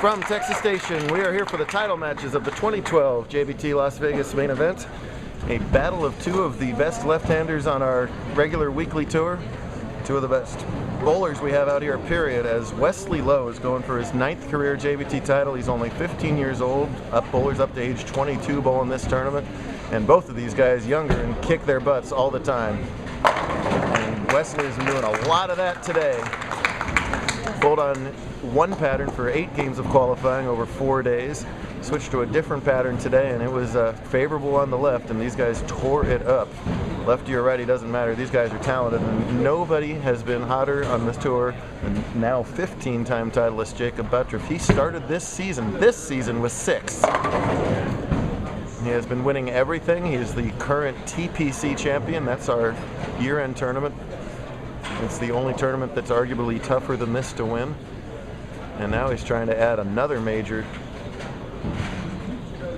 From Texas Station, we are here for the title matches of the 2012 JBT Las Vegas main event. A battle of two of the best left-handers on our regular weekly tour. Two of the best bowlers we have out here, period, as Wesley Lowe is going for his 9th career JBT title. He's only 15 years old, bowlers up to age 22 bowling this tournament. And both of these guys younger and kick their butts all the time. And Wesley has been doing a lot of that today. Bowled on one pattern for 8 games of qualifying over 4 days. Switched to a different pattern today, and it was favorable on the left, and these guys tore it up. Lefty or righty, doesn't matter. These guys are talented, and nobody has been hotter on this tour than now 15-time titleist Jakob Butturff. He started this season with 6. He has been winning everything. He is the current TPC champion. That's our year-end tournament. It's the only tournament that's arguably tougher than this to win. And now he's trying to add another major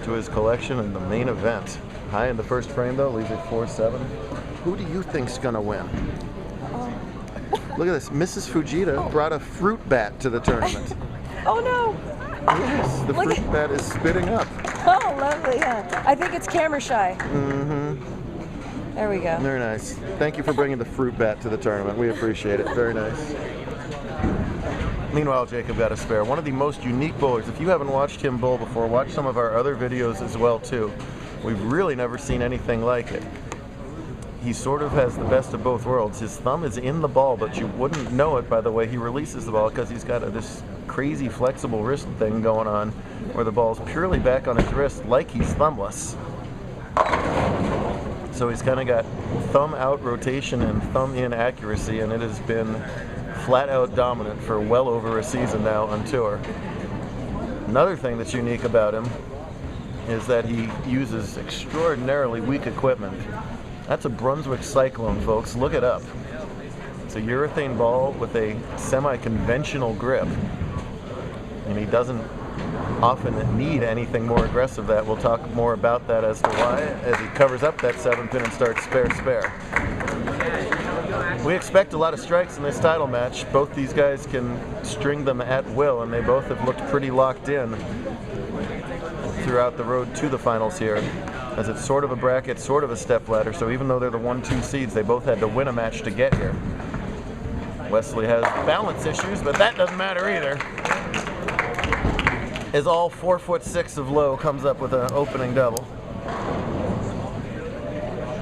to his collection in the main event. High in the first frame though, leaves it 4-7. Who do you think's gonna win? Look at this, Mrs. Fujita brought a fruit bat to the tournament. Oh no! Yes, the fruit bat is spitting up. Oh, lovely, huh? I think it's camera shy. Mm-hmm. There we go. Very nice. Thank you for bringing the fruit bat to the tournament. We appreciate it. Very nice. Meanwhile, Jakob got a spare. One of the most unique bowlers. If you haven't watched him bowl before, watch some of our other videos as well, too. We've really never seen anything like it. He sort of has the best of both worlds. His thumb is in the ball, but you wouldn't know it by the way he releases the ball because he's got this crazy flexible wrist thing going on where the ball's purely back on his wrist like he's thumbless. So he's kind of got thumb out rotation and thumb in accuracy, and it has been flat out dominant for well over a season now on tour. Another thing that's unique about him is that he uses extraordinarily weak equipment. That's a Brunswick Cyclone, folks. Look it up. It's a urethane ball with a semi-conventional grip, and he doesn't often need anything more aggressive. That we'll talk more about that as to why as he covers up that 7-pin and starts spare. We expect a lot of strikes in this title match. Both these guys can string them at will, and they both have looked pretty locked in throughout the road to the finals here, as it's sort of a bracket, sort of a step ladder, so even though they're the 1-2 seeds, they both had to win a match to get here. Wesley has balance issues, but that doesn't matter either, as all 4'6" of Lowe comes up with an opening double.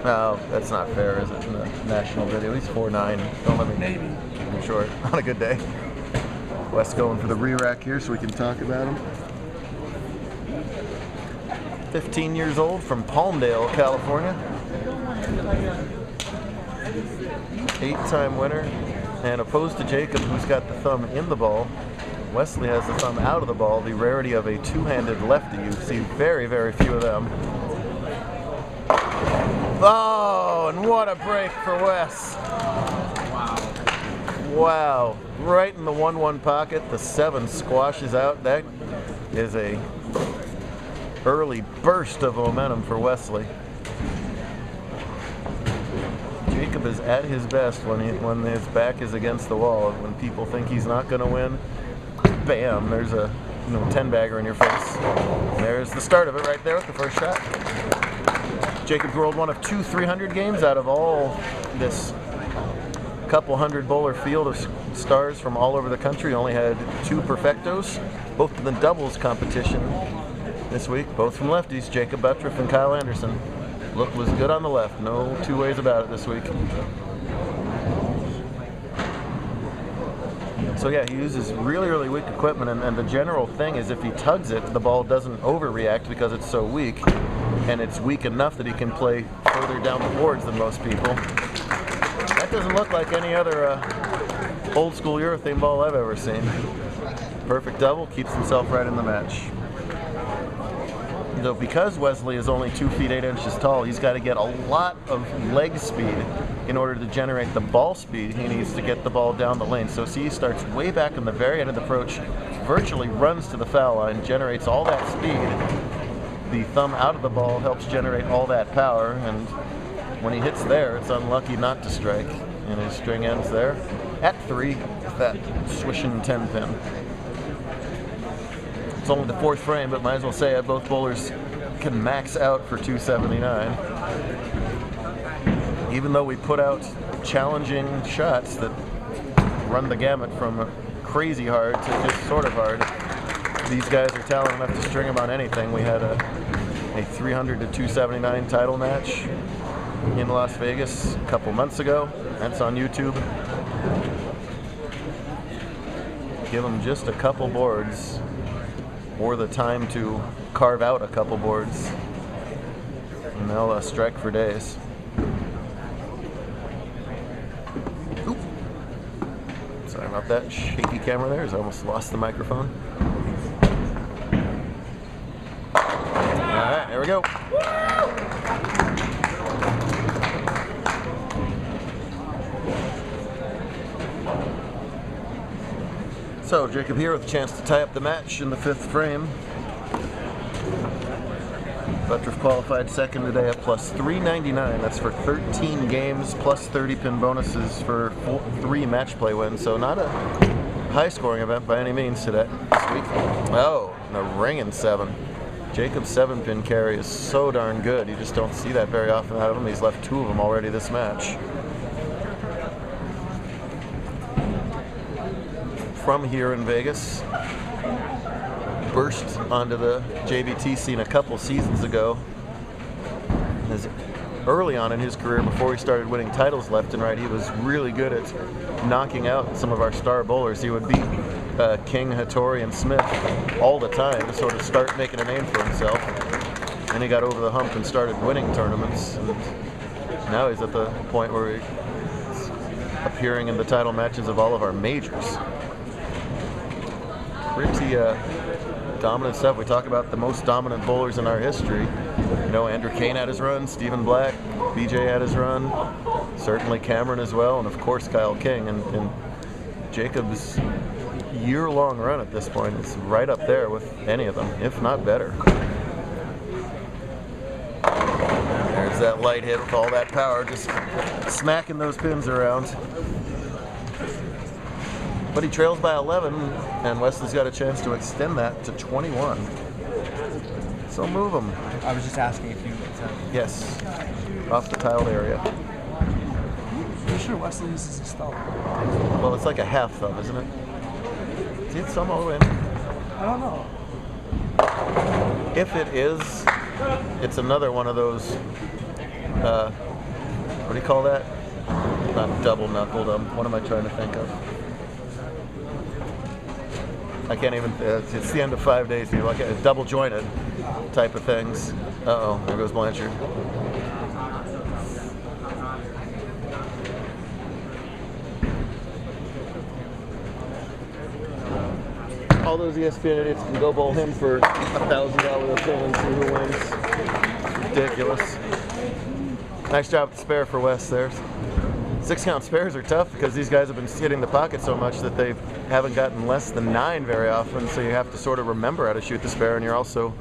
No, that's not fair, is it, in the national video? He's 4'9". Don't let me keep him short on a good day. Wes going for the re-rack here so we can talk about him. 15 years old from Palmdale, California. 8-time winner. And opposed to Jakob, who's got the thumb in the ball, Wesley has the thumb out of the ball, the rarity of a two-handed lefty. You see very, very few of them. Oh, and what a break for Wes. Wow. Right in the 1-1 pocket, the 7 squashes out. That is a early burst of momentum for Wesley. Jakob is at his best when his back is against the wall. When people think he's not going to win, bam, there's a 10-bagger in your face. There's the start of it right there with the first shot. Jakob rolled one of 2 300 games out of all this couple hundred bowler field of stars from all over the country. Only had 2 perfectos, both in the doubles competition this week, both from lefties, Jakob Butturff and Kyle Anderson. Look was good on the left, no 2 ways about it this week. So yeah, he uses really, really weak equipment, and the general thing is if he tugs it, the ball doesn't overreact because it's so weak, and it's weak enough that he can play further down the boards than most people. That doesn't look like any other old school urethane ball I've ever seen. Perfect double, keeps himself right in the match. So because Wesley is only 2 feet 8 inches tall, he's got to get a lot of leg speed in order to generate the ball speed he needs to get the ball down the lane. So see, he starts way back in the very end of the approach, virtually runs to the foul line, generates all that speed. The thumb out of the ball helps generate all that power, and when he hits there, it's unlucky not to strike. And his string ends there at 3 with that swishing 10-pin. It's only the fourth frame, but might as well say both bowlers can max out for 279. Even though we put out challenging shots that run the gamut from crazy hard to just sort of hard, these guys are talented enough to string them on anything. We had a 300 to 279 title match in Las Vegas a couple months ago. That's on YouTube. Give them just a couple boards or the time to carve out a couple boards, and they'll strike for days. Oop. Sorry about that shaky camera there, as I almost lost the microphone. Alright, there we go. So, Jacob here with a chance to tie up the match in the fifth frame. Butturff qualified second today at plus 399. That's for 13 games plus 30 pin bonuses for 3 match play wins. So not a high scoring event by any means today. Sweet. Oh, and a ringing 7. Jacob's 7 pin carry is so darn good. You just don't see that very often out of him. He's left 2 of them already this match. From here in Vegas, burst onto the JBT scene a couple seasons ago. As early on in his career, before he started winning titles left and right, he was really good at knocking out some of our star bowlers. He would beat King, Hattori, and Smith all the time to sort of start making a name for himself. And he got over the hump and started winning tournaments. And now he's at the point where he's appearing in the title matches of all of our majors. Pretty dominant stuff. We talk about the most dominant bowlers in our history. You know, Andrew Kane had his run, Stephen Black, BJ had his run, certainly Cameron as well, and of course Kyle King. And Jacob's year-long run at this point is right up there with any of them, if not better. There's that light hit with all that power, just smacking those pins around. But he trails by 11, and Wesley's got a chance to extend that to 21. So move him. I was just asking if you... Yes, off the tiled area. Are you sure Wesley uses his thumb? Well, it's like a half thumb, isn't it? See, it's thumb all the way in. I don't know. If it is, it's another one of those, what do you call that? Not double knuckled, what am I trying to think of? I can't even, it's the end of 5 days here, like a double jointed type of things. Uh-oh, there goes Blanchard. All those ESPN idiots can go bowl him for $1,000 a pin and see who wins. It's ridiculous. Nice job with the spare for Wes there. 6-count spares are tough because these guys have been hitting the pocket so much that they haven't gotten less than 9 very often, so you have to sort of remember how to shoot the spare, and you're also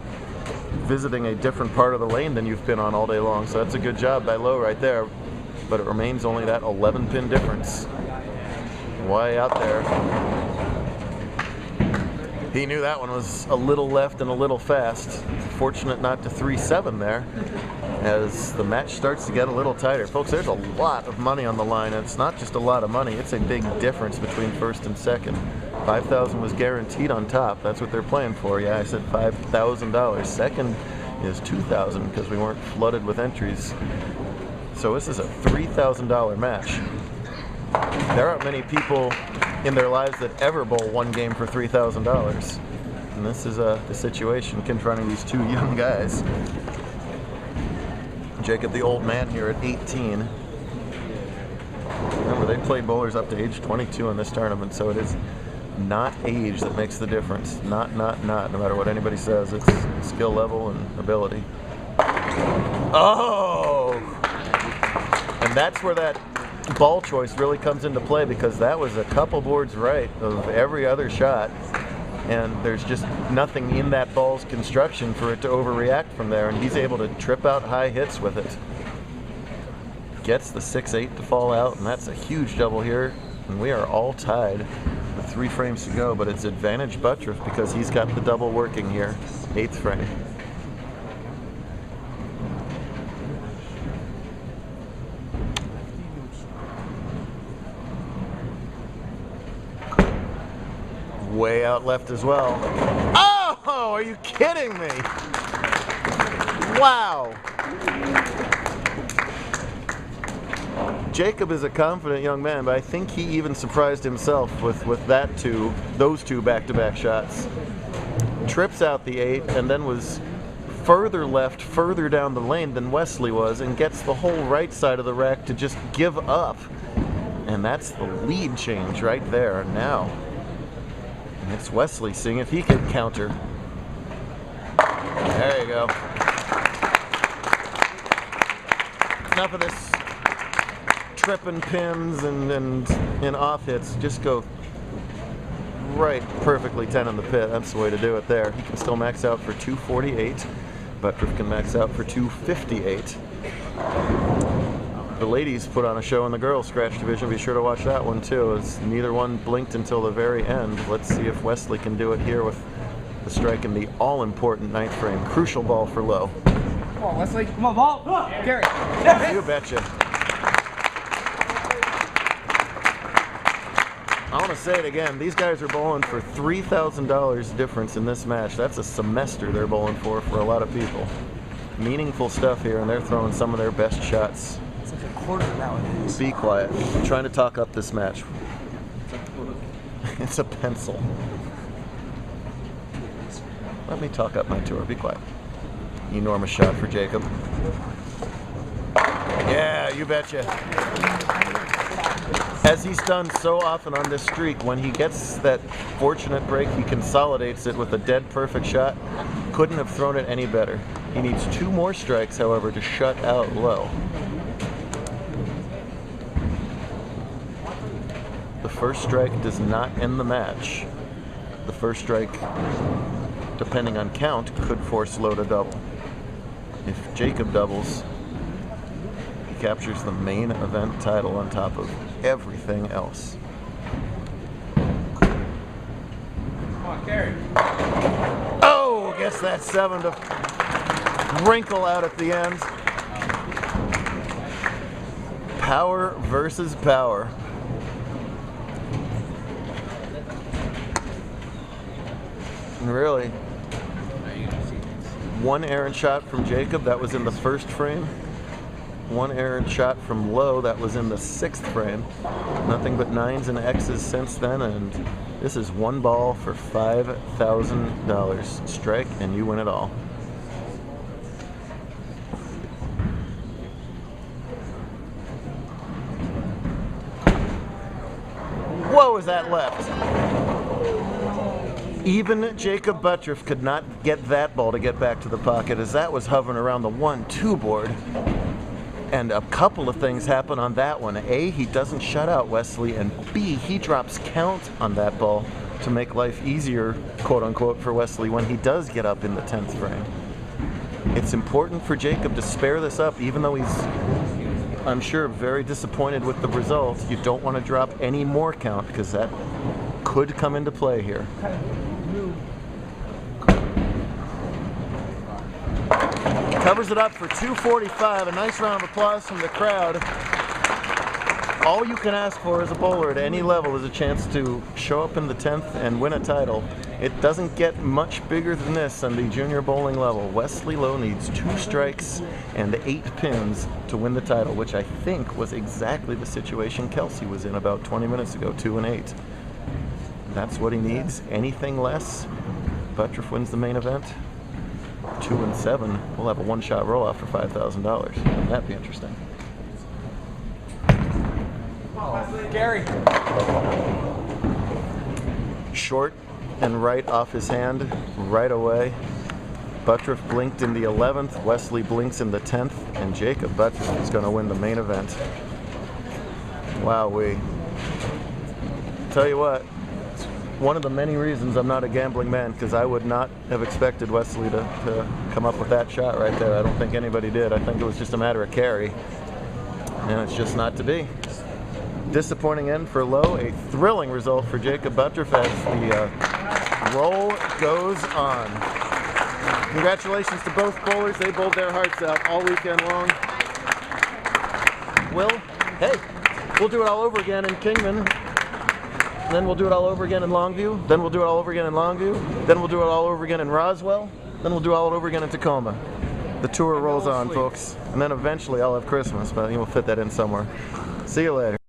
visiting a different part of the lane than you've been on all day long. So that's a good job by Lowe right there, but it remains only that 11 pin difference. Way out there. He knew that one was a little left and a little fast. Fortunate not to 3-7 there as the match starts to get a little tighter. Folks, there's a lot of money on the line. It's not just a lot of money, it's a big difference between first and second. $5,000 was guaranteed on top. That's what they're playing for. Yeah, I said $5,000. Second is $2,000 because we weren't flooded with entries. So this is a $3,000 match. There aren't many people in their lives that ever bowl one game for $3,000. And this is the situation confronting these two young guys. Jacob, the old man here at 18. Remember, they play bowlers up to age 22 in this tournament, so it is not age that makes the difference. Not, no matter what anybody says. It's skill level and ability. Oh! And that's where that ball choice really comes into play, because that was a couple boards right of every other shot. And there's just nothing in that ball's construction for it to overreact from there, and he's able to trip out high hits with it. Gets the 6-8 to fall out, and that's a huge double here, and we are all tied with 3 frames to go, but it's advantage Butturff because he's got the double working here. 8th frame. Way out left as well. Oh, are you kidding me? Wow. Jakob is a confident young man, but I think he even surprised himself with those two back-to-back shots. Trips out the 8 and then was further left, further down the lane than Wesley was, and gets the whole right side of the rack to just give up. And that's the lead change right there now. And it's Wesley seeing if he can counter. There you go. Enough of this tripping pins and off hits. Just go right perfectly 10 in the pit. That's the way to do it there. He can still max out for 248. Butturff can max out for 258. The ladies put on a show in the girls scratch division. Be sure to watch that one too, as neither one blinked until the very end. Let's see if Wesley can do it here with the strike in the all-important 9th frame. Crucial ball for low. Come on, Wesley. Come on, ball. Come on. Gary. You betcha. I want to say it again. These guys are bowling for $3,000 difference in this match. That's a semester they're bowling for a lot of people. Meaningful stuff here, and they're throwing some of their best shots. It's like a quarter nowadays. Be quiet. I'm trying to talk up this match. It's a pencil. Let me talk up my tour. Be quiet. Enormous shot for Jakob. Yeah, you betcha. As he's done so often on this streak, when he gets that fortunate break, he consolidates it with a dead perfect shot. Couldn't have thrown it any better. He needs 2 more strikes, however, to shut out low. The first strike does not end the match. The first strike, depending on count, could force low to double. If Jakob doubles, he captures the main event title on top of everything else. Come on, Gary. Oh, gets that 7 to wrinkle out at the end. Power versus power. And really, 1 errant shot from Jakob, that was in the 1st frame. 1 errant shot from low, that was in the 6th frame. Nothing but 9s and X's since then, and this is 1 ball for $5,000. Strike, and you win it all. Whoa, is that left? Even Jakob Butturff could not get that ball to get back to the pocket, as that was hovering around the 1-2 board. And a couple of things happen on that one. A, he doesn't shut out Wesley, and B, he drops count on that ball to make life easier, quote unquote, for Wesley when he does get up in the 10th frame. It's important for Jakob to spare this up, even though he's, I'm sure, very disappointed with the result. You don't want to drop any more count, because that could come into play here. Covers it up for 245. A nice round of applause from the crowd. All you can ask for as a bowler at any level is a chance to show up in the 10th and win a title. It doesn't get much bigger than this on the junior bowling level. Wesley Lowe needs 2 strikes and 8 pins to win the title, which I think was exactly the situation Kelsey was in about 20 minutes ago, 2 and 8. That's what he needs. Anything less, Butturff wins the main event. 2 and 7, we'll have a 1-shot roll-off for $5,000. That'd be interesting. Gary. Short and right off his hand right away. Butturff blinked in the 11th, Wesley blinks in the 10th, and Jakob Butturff is going to win the main event. Wowee. Tell you what, it's one of the many reasons I'm not a gambling man, because I would not have expected Wesley to come up with that shot right there. I don't think anybody did. I think it was just a matter of carry, and it's just not to be. disappointing end for Low. A thrilling result for Jakob Butturff as the roll goes on. Congratulations to both bowlers. They bowled their hearts out all weekend long. Will, hey, we'll do it all over again in Kingman. Then we'll do it all over again in Longview. Then we'll do it all over again in Longview. Then we'll do it all over again in Roswell. Then we'll do it all over again in Tacoma. The tour rolls on, folks. And then eventually I'll have Christmas, but we'll fit that in somewhere. See you later.